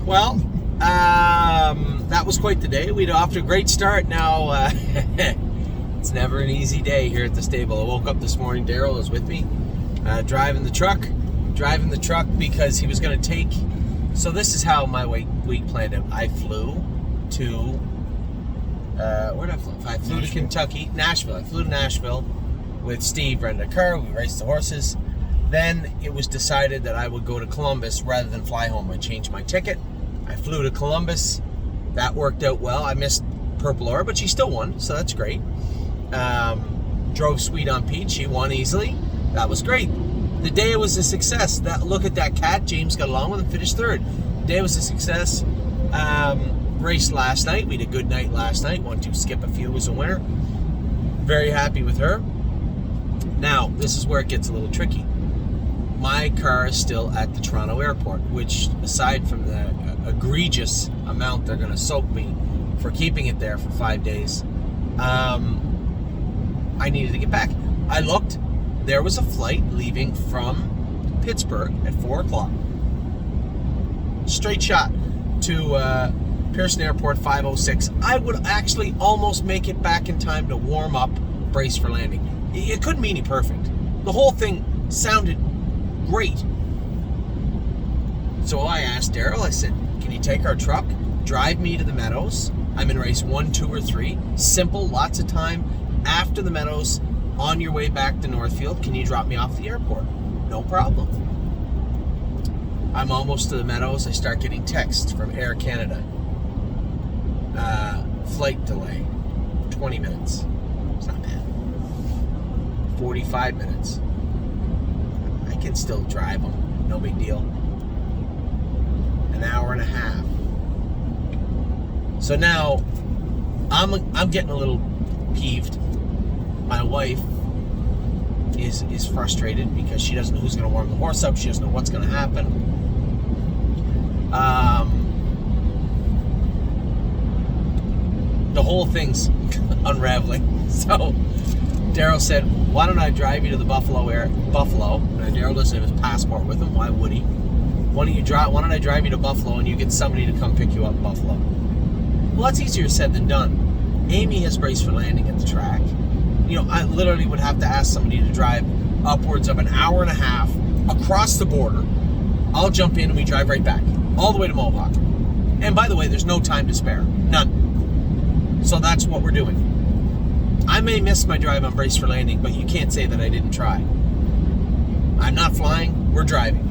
Well, that was quite the day. We'd off to a great start. Now, it's never an easy day here at the stable. I woke up this morning. Daryl was with me, driving the truck because he was going to take. So this is how my week planned out. I flew to where did I fly? I flew to Kentucky, Nashville. I flew to Nashville with Steve, rented a car. We raced the horses. Then it was decided that I would go to Columbus rather than fly home. I changed my ticket. I flew to Columbus. That worked out well. I missed Purple Aura, but she still won, so that's great. Drove Sweet on Peach. She won easily. That was great. The day was a success. Look at that cat. James got along with him, finished third. The day was a success. Raced last night. We had a good night last night. Wanted to skip a few. Was a winner. Very happy with her. Now, this is where it gets a little tricky. My car is still at the Toronto airport, which, aside from the egregious amount they're going to soak me for keeping it there for 5 days, I needed to get back. I looked. There was a flight leaving from Pittsburgh at 4 o'clock. Straight shot to Pearson Airport, 5:06. I would actually almost make it back in time to warm up, brace for landing. It couldn't be any perfect. The whole thing sounded great. So I asked Daryl, I said, can you take our truck, drive me to the Meadows? I'm in race 1, 2, or 3. Simple, lots of time. After the Meadows, on your way back to Northfield, can you drop me off the airport? No problem. I'm almost to the Meadows. I start getting texts from Air Canada. Flight delay, 20 minutes. It's not bad. 45 minutes. I can still drive them. No big deal. An hour and a half. So now, I'm getting a little peeved. My wife is frustrated because she doesn't know who's going to warm the horse up. She doesn't know what's going to happen. The whole thing's unraveling. So Daryl said, why don't I drive you to the Buffalo? Now, Daryl doesn't have his passport with him. Why would he? Why don't I drive you to Buffalo and you get somebody to come pick you up in Buffalo? Well, that's easier said than done. Amy has brace for landing at the track. You know, I literally would have to ask somebody to drive upwards of an hour and a half across the border. I'll jump in and we drive right back, all the way to Mohawk. And by the way, there's no time to spare. None. So that's what we're doing. I may miss my drive on brace for landing, but you can't say that I didn't try. I'm not flying, we're driving.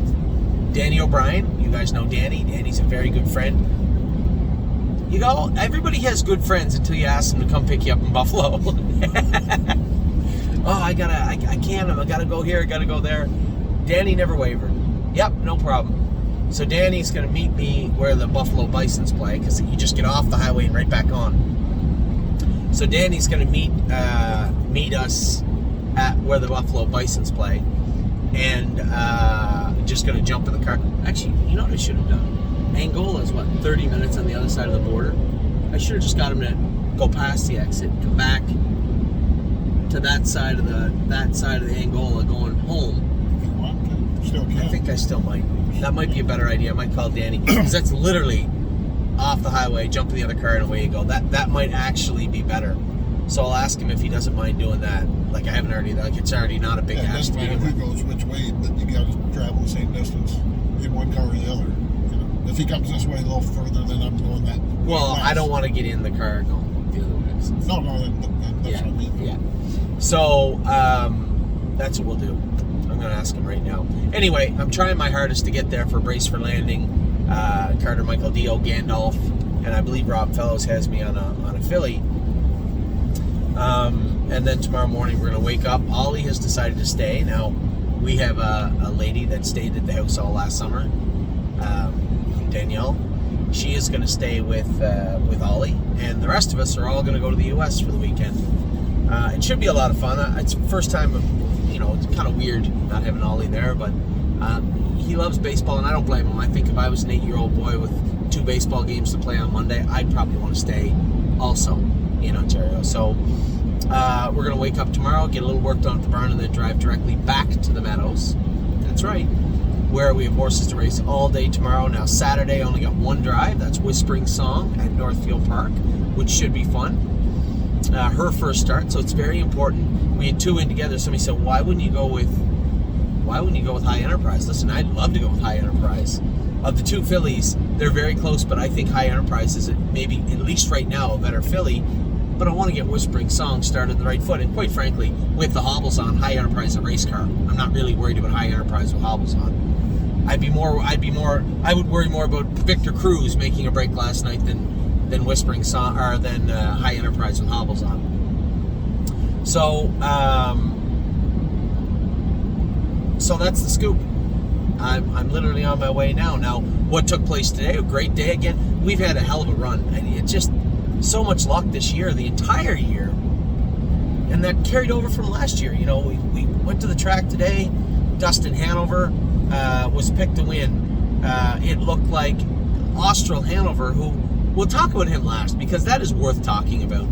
Danny O'Brien, you guys know Danny. Danny's a very good friend. You know, everybody has good friends until you ask them to come pick you up in Buffalo. Oh, I gotta go here, I gotta go there. Danny never wavered. Yep, no problem. So Danny's gonna meet me where the Buffalo Bisons play, because you just get off the highway and right back on. So Danny's gonna meet us at where the Buffalo Bisons play, and just gonna jump in the car. Actually, you know what I should have done? Angola is 30 minutes on the other side of the border. I should have just got him to go past the exit, come back to that side of the Angola going home. If you want to, still can. I think I still might. That might be a better idea. I might call Danny, because that's literally off the highway, jump in the other car and away you go. That might actually be better. So I'll ask him if he doesn't mind doing that. Like, I haven't already, like, it's already not a big ask to begin with. It doesn't matter who goes which way, but you got to travel the same distance in one car or the other. You know, if he comes this way a little further, then I'm going that way. Well, I don't want to get in the car going the other way. That's what I mean. Yeah. So, that's what we'll do. I'm going to ask him right now. Anyway, I'm trying my hardest to get there for brace for landing. Carter, Michael, Dio, Gandalf, and I believe Rob Fellows has me on a filly. And then tomorrow morning we're going to wake up. Ollie has decided to stay. Now, we have a lady that stayed at the house all last summer, Danielle. She is going to stay with Ollie, and the rest of us are all going to go to the U.S. for the weekend. It should be a lot of fun. It's the first time, it's kind of weird not having Ollie there, but he loves baseball, and I don't blame him. I think if I was an 8-year-old boy with 2 baseball games to play on Monday, I'd probably want to stay also in Ontario. So we're going to wake up tomorrow, get a little work done at the barn, and then drive directly back to the Meadows. That's right. where we have horses to race all day tomorrow. Now Saturday, I only got one drive. That's Whispering Song at Northfield Park, which should be fun. Her first start, so it's very important. We had two in together. Somebody said, why wouldn't you go with High Enterprise? Listen, I'd love to go with High Enterprise. Of the two fillies, they're very close, but I think High Enterprise is maybe, at least right now, a better filly. But I want to get Whispering Song started on the right foot. And quite frankly, with the hobbles on, High Enterprise is a race car. I'm not really worried about High Enterprise with hobbles on. I would worry more about Victor Cruz making a break last night than Whispering Song, or than High Enterprise with hobbles on. So that's the scoop. I'm literally on my way now. Now, what took place today? A great day again. We've had a hell of a run. And it's just so much luck this year, the entire year. And that carried over from last year. You know, we went to the track today. Dustin Hanover was picked to win. It looked like Austral Hanover, who we'll talk about him last because that is worth talking about.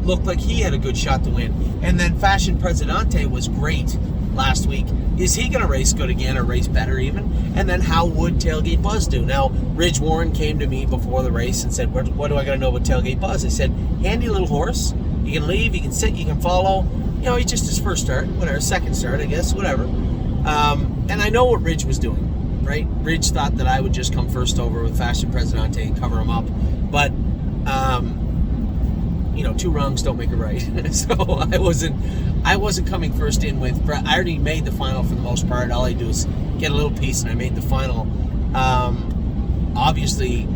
Looked like he had a good shot to win. And then Fashion Presidente was great last week. Is he going to race good again or race better even? And then how would Tailgate Buzz do? Now, Ridge Warren came to me before the race and said, what do I got to know about Tailgate Buzz? I said, handy little horse. You can leave, you can sit, you can follow. You know, he's just his first start, whatever, second start, I guess, whatever. And I know what Ridge was doing, right? Ridge thought that I would just come first over with Fashion Presidente and cover him up. But, you know, two wrongs don't make a right. So I wasn't coming first in with. I already made the final for the most part. All I do is get a little piece, and I made the final. Obviously,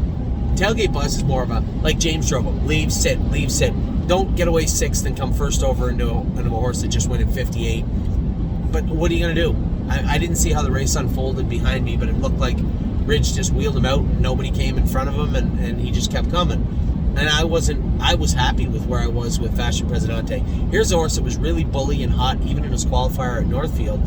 Tailgate Buzz is more of a, like James Drobo, leave, sit. Don't get away sixth and come first over into a horse that just went in 58. But what are you going to do? I didn't see how the race unfolded behind me, but it looked like Ridge just wheeled him out, and nobody came in front of him, and he just kept coming. And I was happy with where I was with Fashion Presidente. Here's a horse that was really bully and hot, even in his qualifier at Northfield.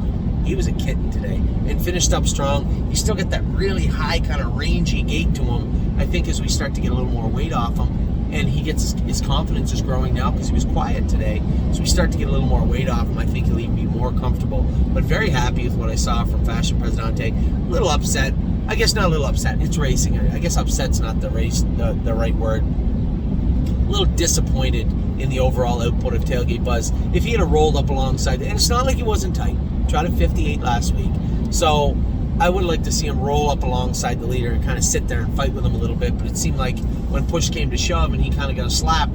He was a kitten today and finished up strong. You still get that really high kind of rangy gait to him. I think as we start to get a little more weight off him, and he gets his confidence is growing now because he was quiet today. So we start to get a little more weight off him. I think he'll even be more comfortable. But very happy with what I saw from Fashion Presidente. A little upset. I guess not a little upset. It's racing. I guess upset's not the right word. A little disappointed in the overall output of Tailgate Buzz. If he had rolled up alongside, and it's not like he wasn't tight. Tried a 58 last week. So I would like to see him roll up alongside the leader and kind of sit there and fight with him a little bit. But it seemed like when push came to shove and he kind of got a slap,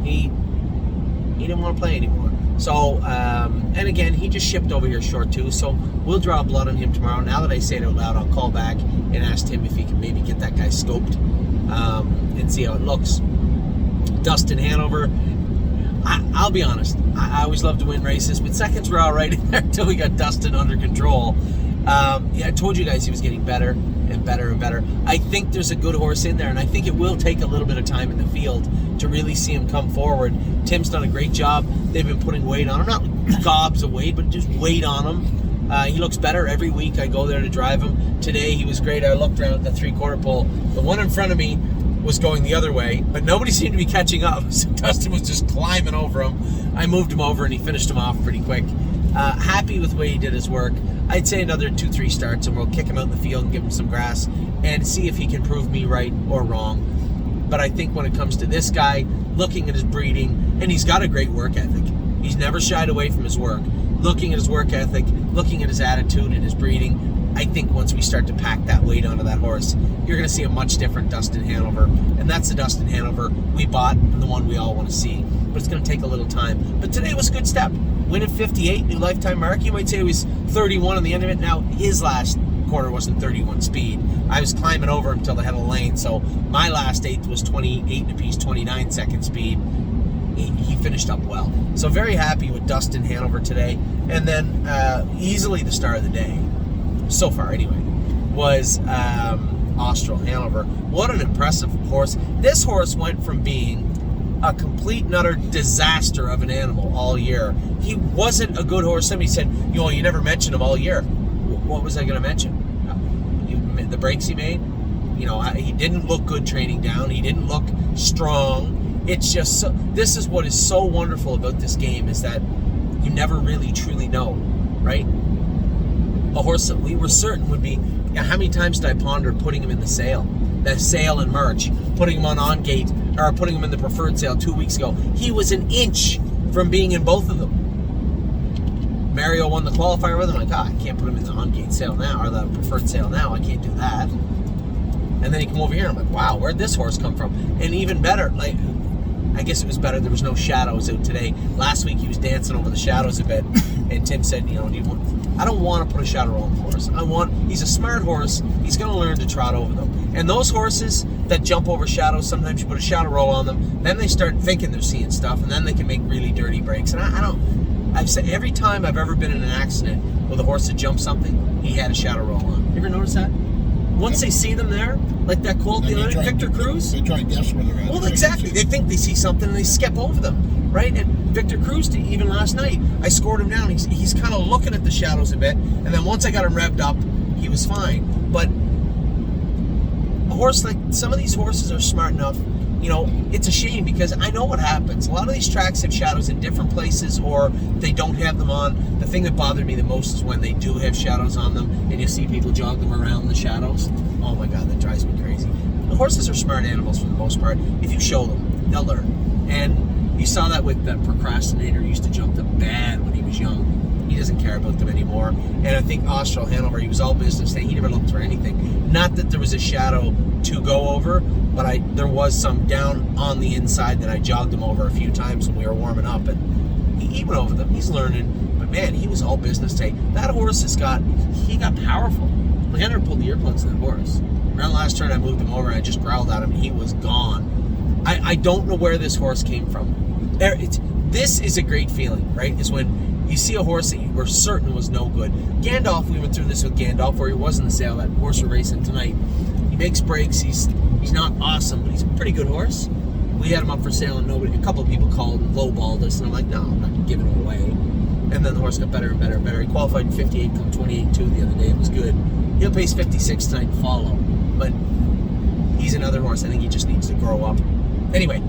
he didn't want to play anymore. So, and again, he just shipped over here short too. So we'll draw blood on him tomorrow. Now that I say it out loud, I'll call back and ask him if he can maybe get that guy scoped and see how it looks. Dustin Hanover, I'll be honest, I always love to win races, but seconds were all right in there until we got Dustin under control. I told you guys he was getting better and better and better. I think there's a good horse in there, and I think it will take a little bit of time in the field to really see him come forward. Tim's done a great job. They've been putting weight on him, not gobs of weight, but just weight on him. He looks better every week. I go there to drive him. Today he was great. I looked around at the three-quarter pole. The one in front of me was going the other way, but nobody seemed to be catching up. So Dustin was just climbing over him. I moved him over and he finished him off pretty quick. Happy with the way he did his work. I'd say another 2-3 starts and we'll kick him out in the field and give him some grass and see if he can prove me right or wrong. But I think when it comes to this guy, looking at his breeding, and he's got a great work ethic. He's never shied away from his work. Looking at his work ethic, looking at his attitude and his breeding, I think once we start to pack that weight onto that horse, you're going to see a much different Dustin Hanover. And that's the Dustin Hanover we bought and the one we all want to see. But it's going to take a little time. But today was a good step. Win at 58, new lifetime mark. You might say it was 31 on the end of it. Now, his last quarter wasn't 31 speed. I was climbing over until the head of the lane. So my last eighth was 28 apiece, 29 second speed. He finished up well. So very happy with Dustin Hanover today. And then easily the star of the day, so far anyway, was Austral Hanover. What an impressive horse. This horse went from being a complete and utter disaster of an animal all year. He wasn't a good horse. Somebody said, you never mentioned him all year. What was I going to mention? The breaks he made? He didn't look good training down. He didn't look strong. It's just, this is what is so wonderful about this game, is that you never really truly know, right? a horse that we were certain would be. How many times did I ponder putting him in the sale and March, putting him on gate, or putting him in the preferred sale 2 weeks ago? He was an inch from being in both of them. Mario won the qualifier with him. I'm like, I can't put him in the on-gate sale now, or the preferred sale now. I can't do that. And then he come over here, and I'm like, wow, where'd this horse come from? And even better, like, I guess it was better there was no shadows out today. Last week he was dancing over the shadows a bit, and Tim said, I don't want to put a shadow on the horse. He's a smart horse. He's going to learn to trot over them. And those horses that jump over shadows, sometimes you put a shadow roll on them, then they start thinking they're seeing stuff, and then they can make really dirty breaks. And I've said every time I've ever been in an accident with a horse that jumped something, he had a shadow roll on. You ever notice that? Once they see them there, like that quote the other night, Victor Cruz. They try and guess where they're at. Well, exactly. They think they see something and they skip over them, right? And Victor Cruz, even last night, I scored him down. He's kind of looking at the shadows a bit, and then once I got him revved up, he was fine. But a horse like some of these horses are smart enough. It's a shame because I know what happens. A lot of these tracks have shadows in different places, or they don't have them on. The thing that bothered me the most is when they do have shadows on them and you see people jog them around the shadows. Oh my God, that drives me crazy. The horses are smart animals for the most part. If you show them, they'll learn. And you saw that with the procrastinator who used to jump them bad when he was young. He doesn't care about them anymore. And I think Austral Hanover, he was all business. He never looked for anything. Not that there was a shadow to go over, but there was some down on the inside that I jogged him over a few times when we were warming up, and he went over them. He's learning, but man, he was all business today. That horse he got powerful. Like, I never pulled the earplugs in that horse. Around the last turn, I moved him over and I just growled at him, and he was gone. I don't know where this horse came from. This is a great feeling, right? Is when you see a horse that you were certain was no good. Gandalf, we went through this with Gandalf, where he was in the sale. That horse we're racing tonight. He makes breaks. He's not awesome, but he's a pretty good horse. We had him up for sale, and a couple of people called and lowballed us, and I'm like, no, I'm not giving him away. And then the horse got better and better and better. He qualified in 58, come 28-2 the other day. It was good. He'll pace 56 tonight and follow, but he's another horse. I think he just needs to grow up. Anyway,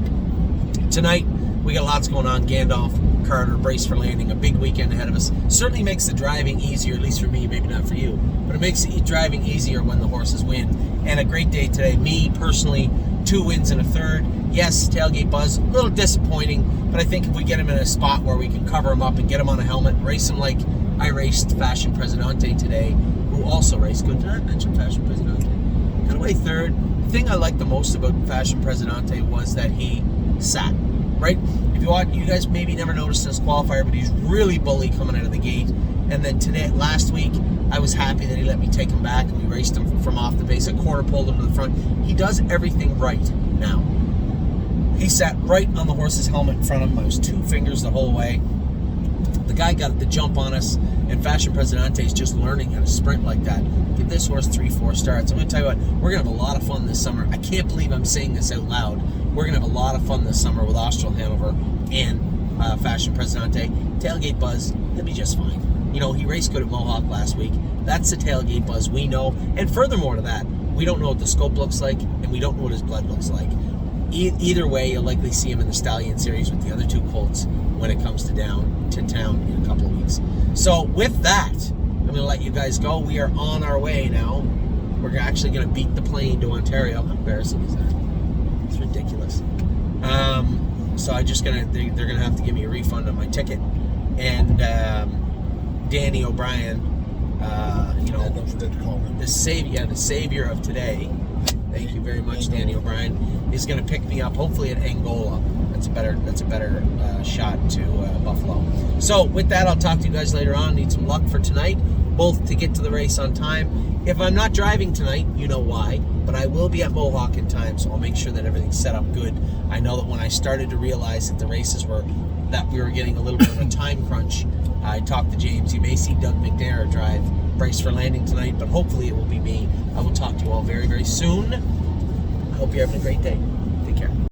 tonight we got lots going on. Gandalf, Carter, brace for landing. A big weekend ahead of us. Certainly makes the driving easier, at least for me, maybe not for you, but it makes the driving easier when the horses win. And a great day today. Me, personally, 2 wins and a third. Yes, tailgate buzz, a little disappointing, but I think if we get him in a spot where we can cover him up and get him on a helmet, race him like I raced Fashion Presidente today, who also raced good. Did I mention Fashion Presidente? Got away third. The thing I liked the most about Fashion Presidente was that he sat, right? If you watch, you guys maybe never noticed this qualifier, but he's really bully coming out of the gate. And then last week, I was happy that he let me take him back, and we raced him from off the base. I quarter pulled him to the front. He does everything right now. He sat right on the horse's helmet in front of him. I was 2 fingers the whole way. The guy got the jump on us, and Fashion Presidente is just learning how to sprint like that. Give this horse 3-4 starts. I'm going to tell you what, we're going to have a lot of fun this summer. I can't believe I'm saying this out loud. We're going to have a lot of fun this summer with Austral Hanover and Fashion Presidente. Tailgate buzz, he'll be just fine. He raced good at Mohawk last week. That's the tailgate buzz we know. And furthermore to that, we don't know what the scope looks like, and we don't know what his blood looks like. Either way, you'll likely see him in the Stallion Series with the other 2 colts when it comes to town in a couple of weeks. So with that, I'm going to let you guys go. We are on our way now. We're actually going to beat the plane to Ontario. How embarrassing is that? It's ridiculous. So they're going to have to give me a refund on my ticket. And Danny O'Brien, don't forget to call him. the savior of today. Thank you very much, Danny O'Brien. Is going to pick me up, hopefully at Angola. That's a better shot to Buffalo. So with that, I'll talk to you guys later on. Need some luck for tonight, both to get to the race on time. If I'm not driving tonight, you know why, but I will be at Mohawk in time, so I'll make sure that everything's set up good. I know that when I started to realize that we were getting a little bit of a time crunch, I talked to James. You may see Doug McNair drive brace for landing tonight, but hopefully it will be me. I will talk to you all very, very soon. I hope you're having a great day.